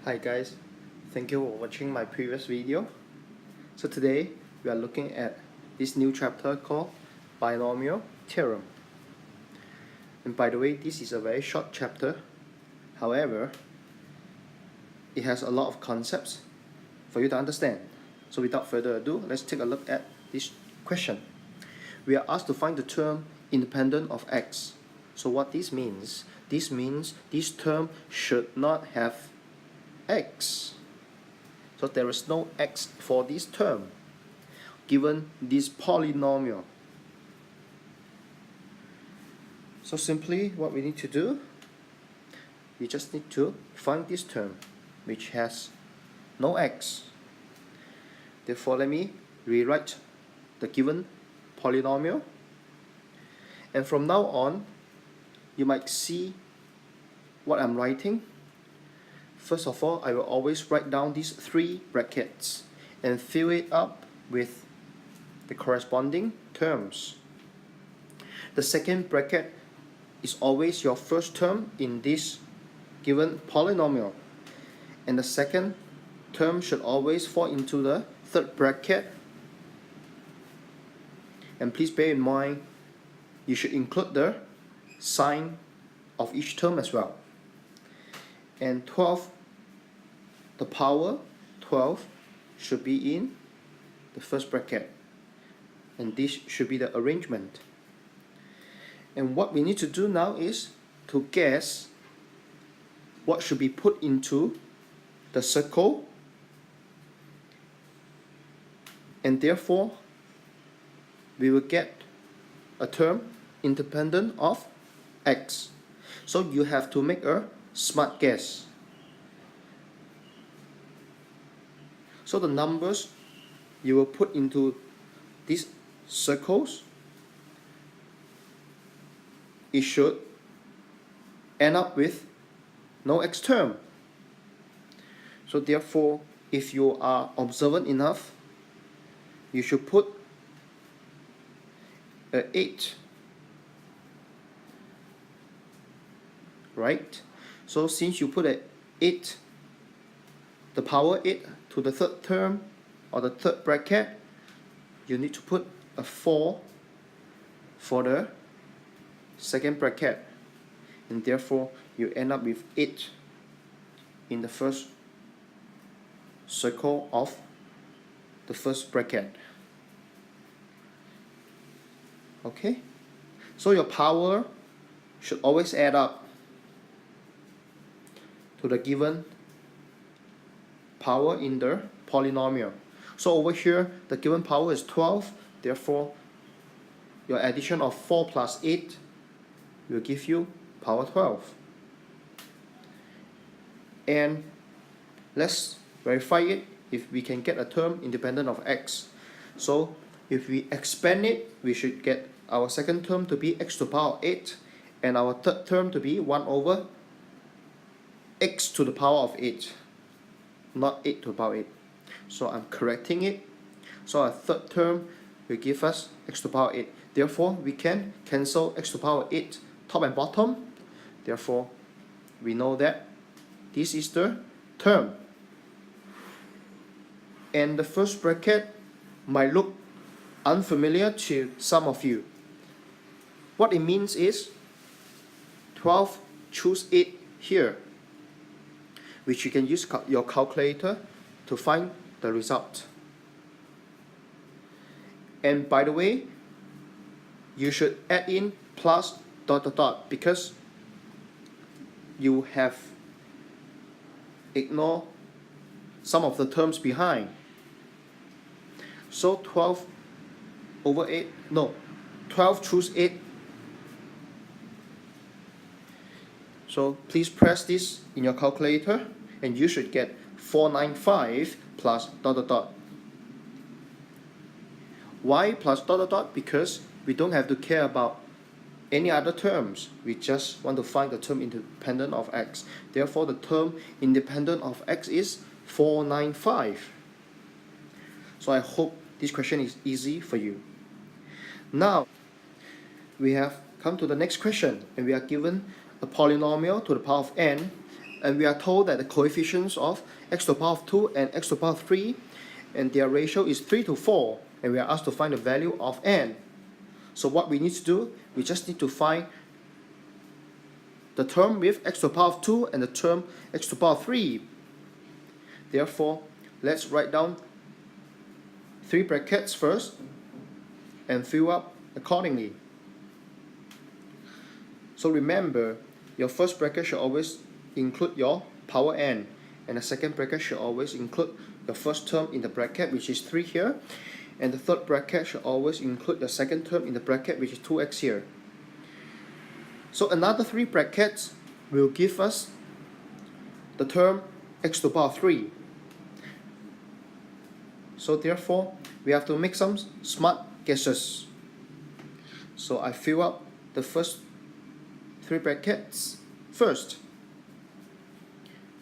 Hi guys, thank you for watching my previous video. So today we are looking at this new chapter called Binomial Theorem. And by the way, this is a very short chapter. However, it has a lot of concepts for you to understand. So without further ado, let's take a look at this question. We are asked to find the term independent of x. So what this means? This means this term should not have x. So there is no x for this term given this polynomial. So simply what we need to do, we just need to find this term which has no x. Therefore, let me rewrite the given polynomial, and from now on you might see what I'm writing. First of all, I will always write down these three brackets and fill it up with the corresponding terms. The second bracket is always your first term in this given polynomial, and the second term should always fall into the third bracket. And please bear in mind, you should include the sign of each term as well. And 12, the power 12 should be in the first bracket, and this should be the arrangement. And what we need to do now is to guess what should be put into the circle, and therefore we will get a term independent of x. So you have to make a smart guess. So the numbers you will put into these circles, it should end up with no x term. So therefore, if you are observant enough, you should put a 8, right? So since you put a 8, the power 8 to the third term or the third bracket, you need to put a 4 for the second bracket, and therefore you end up with 8 in the first circle of the first bracket. Okay, so your power should always add up to the given power in the polynomial. So over here the given power is 12, therefore your addition of 4 plus 8 will give you power 12. And let's verify it if we can get a term independent of x. So if we expand it, we should get our second term to be x to the power 8, and our third term to be 1 over x to the power of 8, not 8 to the power 8. So I'm correcting it. So our third term will give us x to the power 8. Therefore, we can cancel x to the power 8 top and bottom. Therefore, we know that this is the term. And the first bracket might look unfamiliar to some of you. What it means is 12 choose 8 here, which you can use your calculator to find the result. And by the way, you should add in plus ... because you have ignored some of the terms behind. So 12 over 8, no, 12 choose 8. So please press this in your calculator and you should get 495 plus ... Why plus ... Because we don't have to care about any other terms. We just want to find the term independent of x. Therefore, the term independent of x is 495. So I hope this question is easy for you. Now, we have come to the next question, and we are given a polynomial to the power of n, and we are told that the coefficients of x to the power of 2 and x to the power of 3, and their ratio is 3 to 4, and we are asked to find the value of n. So what we need to do, we just need to find the term with x to the power of 2 and the term x to the power of 3. Therefore, let's write down 3 brackets first and fill up accordingly. So remember, your first bracket should always include your power n, and the second bracket should always include the first term in the bracket, which is 3 here, and the third bracket should always include the second term in the bracket, which is 2x here. So another 3 brackets will give us the term x to the power 3. So therefore, we have to make some smart guesses. So I fill up the first 3 brackets first.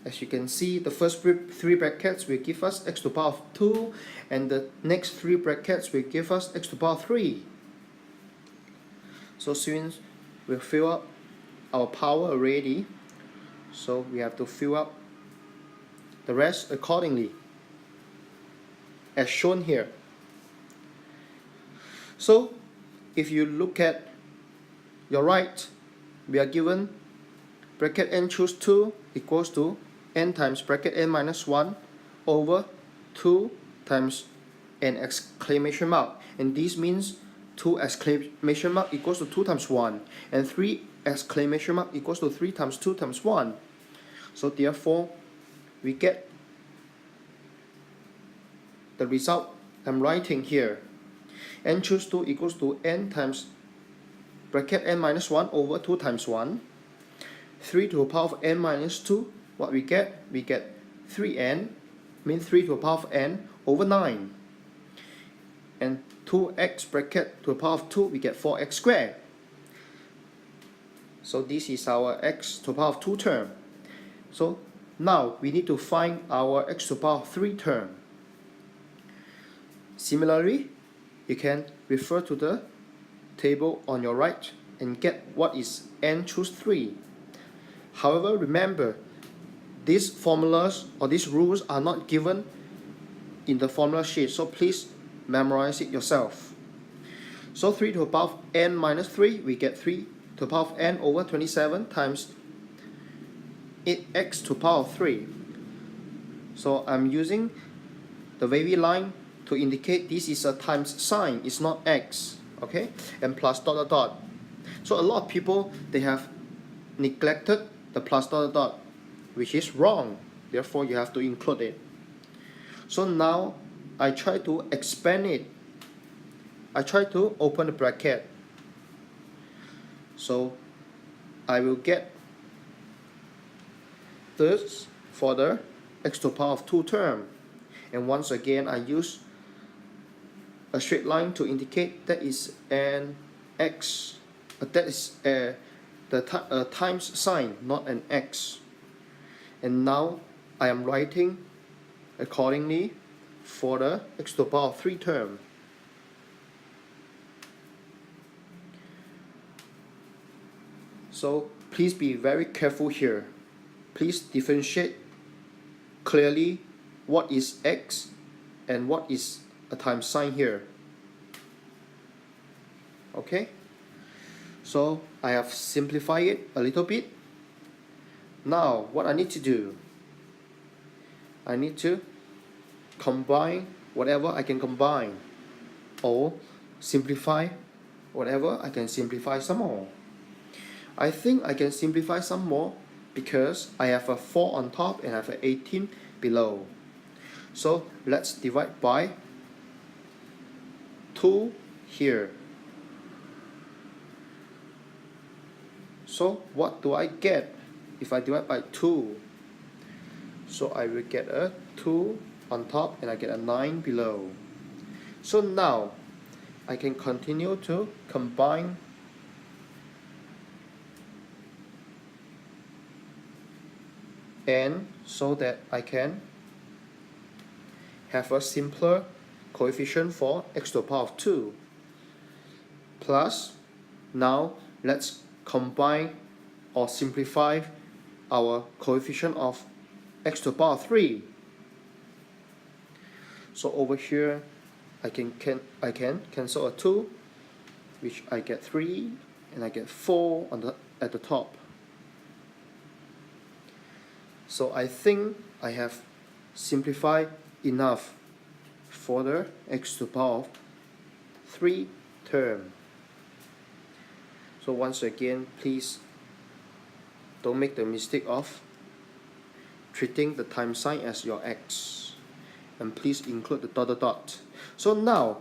As you can see, the first 3 brackets will give us x to the power of 2, and the next 3 brackets will give us x to the power of 3. So since we fill up our power already, so we have to fill up the rest accordingly, as shown here. So if you look at your right, we are given bracket n choose 2 equals to n times bracket n minus 1 over 2 times an exclamation mark, and this means 2 exclamation mark equals to 2 times 1, and 3 exclamation mark equals to 3 times 2 times 1. So therefore, we get the result I'm writing here. N choose 2 equals to n times bracket n minus 1 over 2 times 1. 3 to the power of n minus 2, what we get? We get 3n, means 3 to the power of n over 9. And 2x bracket to the power of 2, we get 4x squared. So this is our x to the power of 2 term. So now we need to find our x to the power of 3 term. Similarly, you can refer to the table on your right and get what is n choose 3. However, remember, these formulas or these rules are not given in the formula sheet, so please memorize it yourself. So 3 to the power of n minus 3, we get 3 to the power of n over 27 times 8x to the power of 3. So I'm using the wavy line to indicate this is a times sign, it's not x, okay? And plus dot dot dot. So a lot of people, they have neglected the plus dot dot dot, which is wrong. Therefore, you have to include it. So now I try to expand it. I try to open the bracket. So I will get this for the x to the power of 2 term. And once again, I use a straight line to indicate that is an x. That is the times sign, not an x. And now I am writing accordingly for the x to the power of 3 term. So please be very careful here. Please differentiate clearly what is x and what is a times sign here. Okay? So I have simplified it a little bit. Now what I need to do, I need to combine whatever I can combine, or simplify whatever I can simplify some more. I think I can simplify some more because I have a 4 on top and I have an 18 below. So let's divide by 2 here. So what do I get if I divide by 2? So I will get a 2 on top and I get a 9 below. So now I can continue to combine n so that I can have a simpler coefficient for x to the power of 2. Plus, now let's combine or simplify our coefficient of x to the power 3. So over here I can cancel a 2, which I get 3, and I get 4 at the top. So I think I have simplified enough for the x to the power 3 term. So once again, please don't make the mistake of treating the time sign as your x, and please include the dot dot dot. So now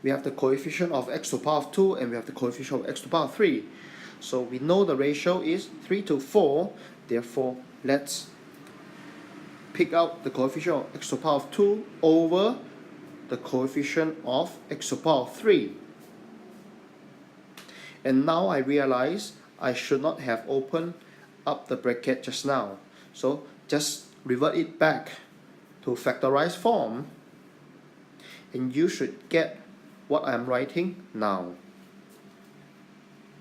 we have the coefficient of x to the power 2 and we have the coefficient of x to the power 3. So we know the ratio is 3 to 4. Therefore, let's pick out the coefficient of x to the power 2 over the coefficient of x to the power 3. And now I realize I should not have opened up the bracket just now. So just revert it back to factorized form, and you should get what I'm writing now.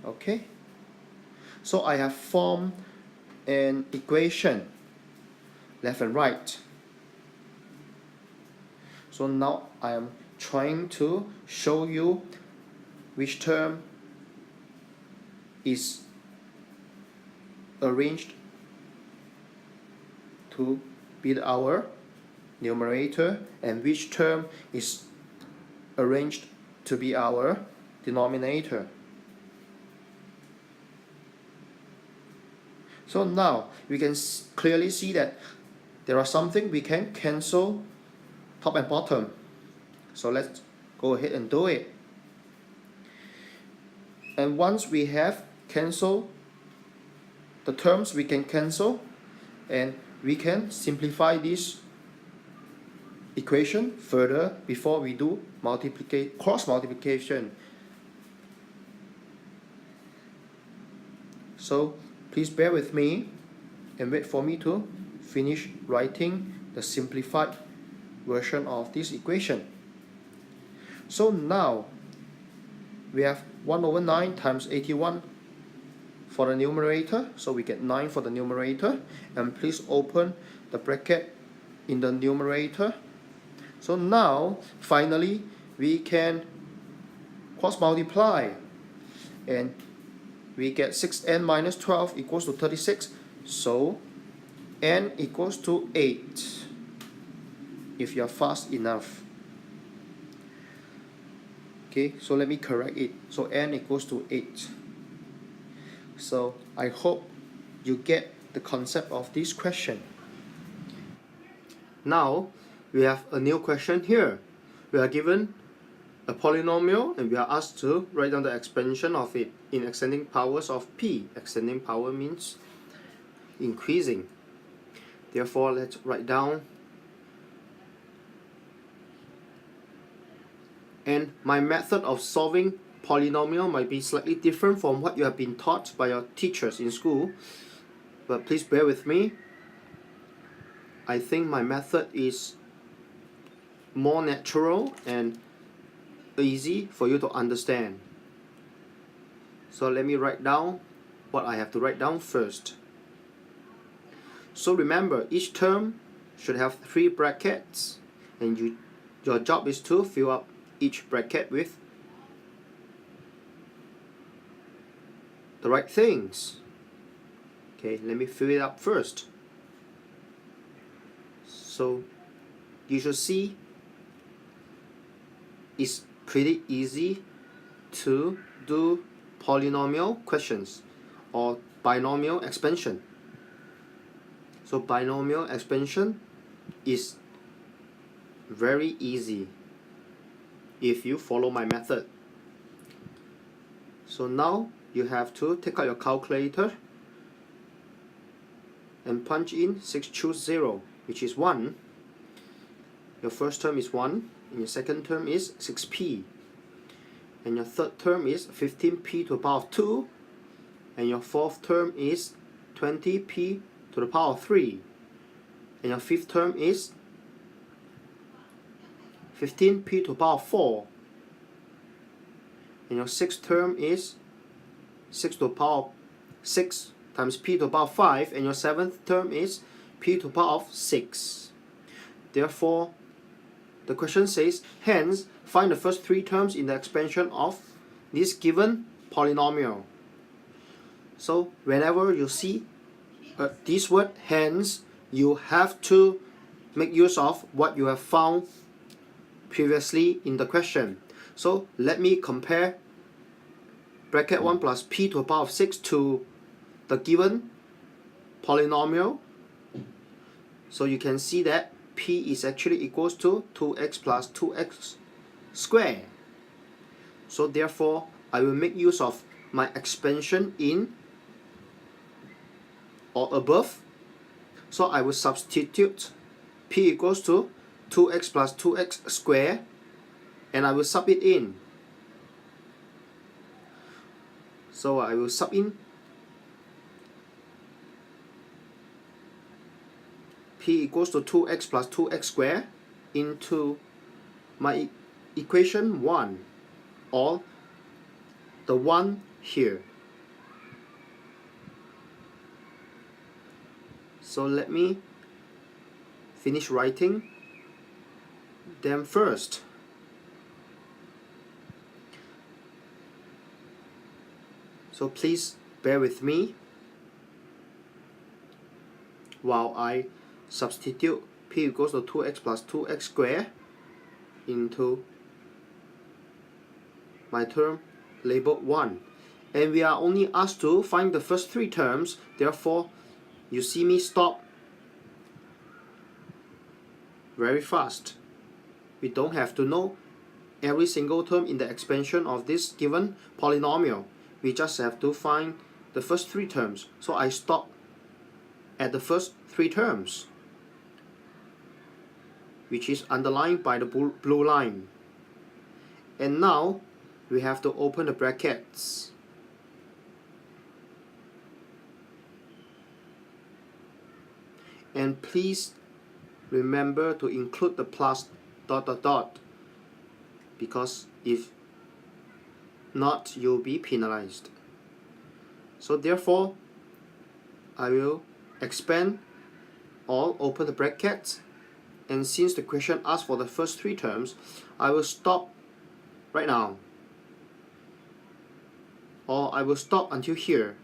Okay? So I have formed an equation, left and right. So now I am trying to show you which term is arranged to be our numerator and which term is arranged to be our denominator. So now we can clearly see that there are something we can cancel top and bottom. So let's go ahead and do it. And once we have cancelled the terms, we can cancel and we can simplify this equation further before we do cross multiplication. So please bear with me and wait for me to finish writing the simplified version of this equation. So now we have 1 over 9 times 81 for the numerator, so we get 9 for the numerator, and please open the bracket in the numerator. So now finally we can cross multiply, and we get 6n minus 12 equals to 36. So n equals to 8 if you are fast enough. Okay, so let me correct it. So n equals to 8. So I hope you get the concept of this question. Now we have a new question here. We are given a polynomial and we are asked to write down the expansion of it in extending powers of p. Extending power means increasing. Therefore, let's write down. And my method of solving polynomial might be slightly different from what you have been taught by your teachers in school, but please bear with me. I think my method is more natural and easy for you to understand. So let me write down what I have to write down first. So remember, each term should have 3 brackets, and your job is to fill up each bracket with the right things. Okay, let me fill it up first. So you should see it's pretty easy to do polynomial questions or binomial expansion. So binomial expansion is very easy if you follow my method. So now you have to take out your calculator and punch in 620, which is 1. Your first term is 1, and your second term is 6p, and your third term is 15p to the power of 2, and your fourth term is 20p to the power of 3, and your fifth term is 15p to the power of 4, and your sixth term is 6 to the power of 6 times p to the power of 5, and your 7th term is p to the power of 6. Therefore, the question says, hence, find the first 3 terms in the expansion of this given polynomial. So, whenever you see this word hence, you have to make use of what you have found previously in the question. So, let me compare bracket 1 plus p to the power of 6 to the given polynomial. So you can see that p is actually equals to 2x plus 2x squared. So therefore, I will make use of my expansion in or above. So I will substitute p equals to 2x plus 2x squared, and I will sub it in. So I will sub in p equals to 2x plus 2x squared into my equation 1, or the 1 here. So let me finish writing them first. So please bear with me while I substitute p equals to 2x plus 2x squared into my term labeled 1. And we are only asked to find the first 3 terms. Therefore, you see me stop very fast. We don't have to know every single term in the expansion of this given polynomial. We just have to find the first 3 terms. So I stop at the first 3 terms, which is underlined by the blue line. And now we have to open the brackets. And please remember to include the plus ... because if not, you'll be penalized. So therefore, I will expand or open the brackets, and since the question asks for the first 3 terms, I will stop right now, or I will stop until here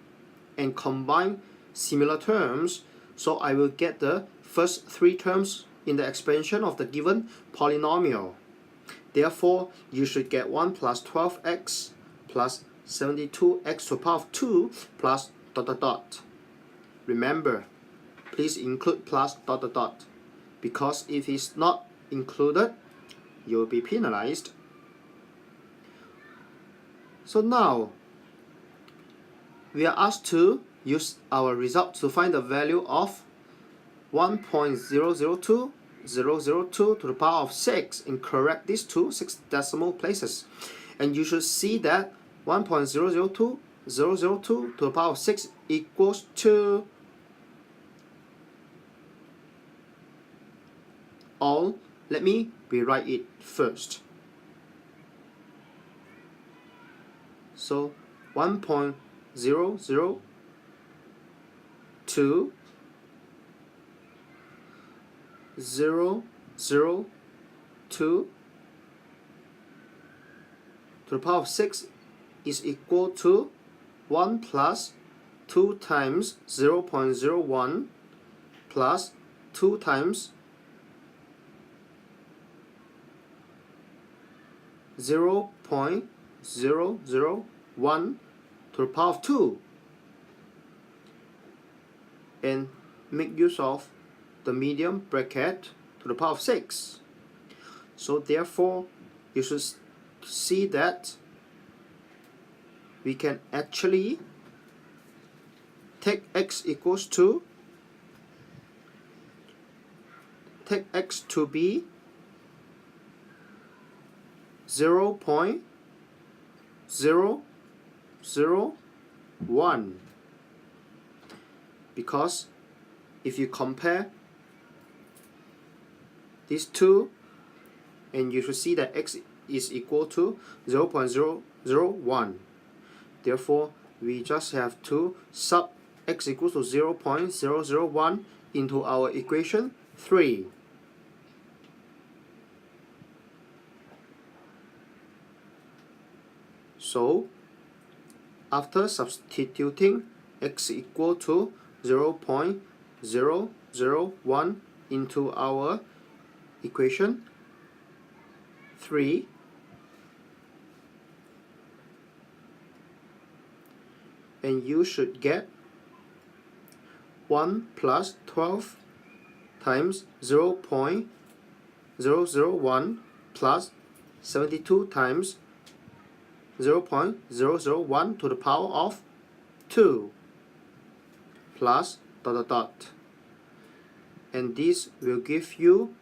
and combine similar terms, so I will get the first 3 terms in the expansion of the given polynomial. Therefore, you should get 1 plus 12x plus 72x to the power of 2 plus ... Remember, please include plus ... because if it's not included, you'll be penalized. So now, we are asked to use our result to find the value of 1.002002 to the power of 6 and correct these 2 6 decimal places. And you should see that 1.002002 to the power of 6 equals to, or let me rewrite it first. So 1.002 to the power of 6 is equal to 1 plus 2 times 0.01 plus 2 times 0.001 to the power of 2, and make use of the medium bracket to the power of 6. So therefore, you should see that we can actually take x equals to, take x to be 0.001, because if you compare these 2, and you should see that x is equal to 0.001. Therefore, we just have to sub x equals to 0.001 into our equation 3. So after substituting x equal to 0.001 into our equation 3, and you should get 1 plus 12 times 0.001 plus 72 times 0.001 to the power of 2 plus ... and this will give you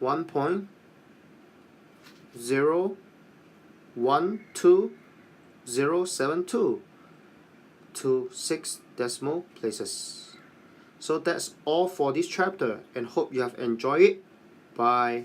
1.012072 to 6 decimal places. So that's all for this chapter, and hope you have enjoyed it. Bye.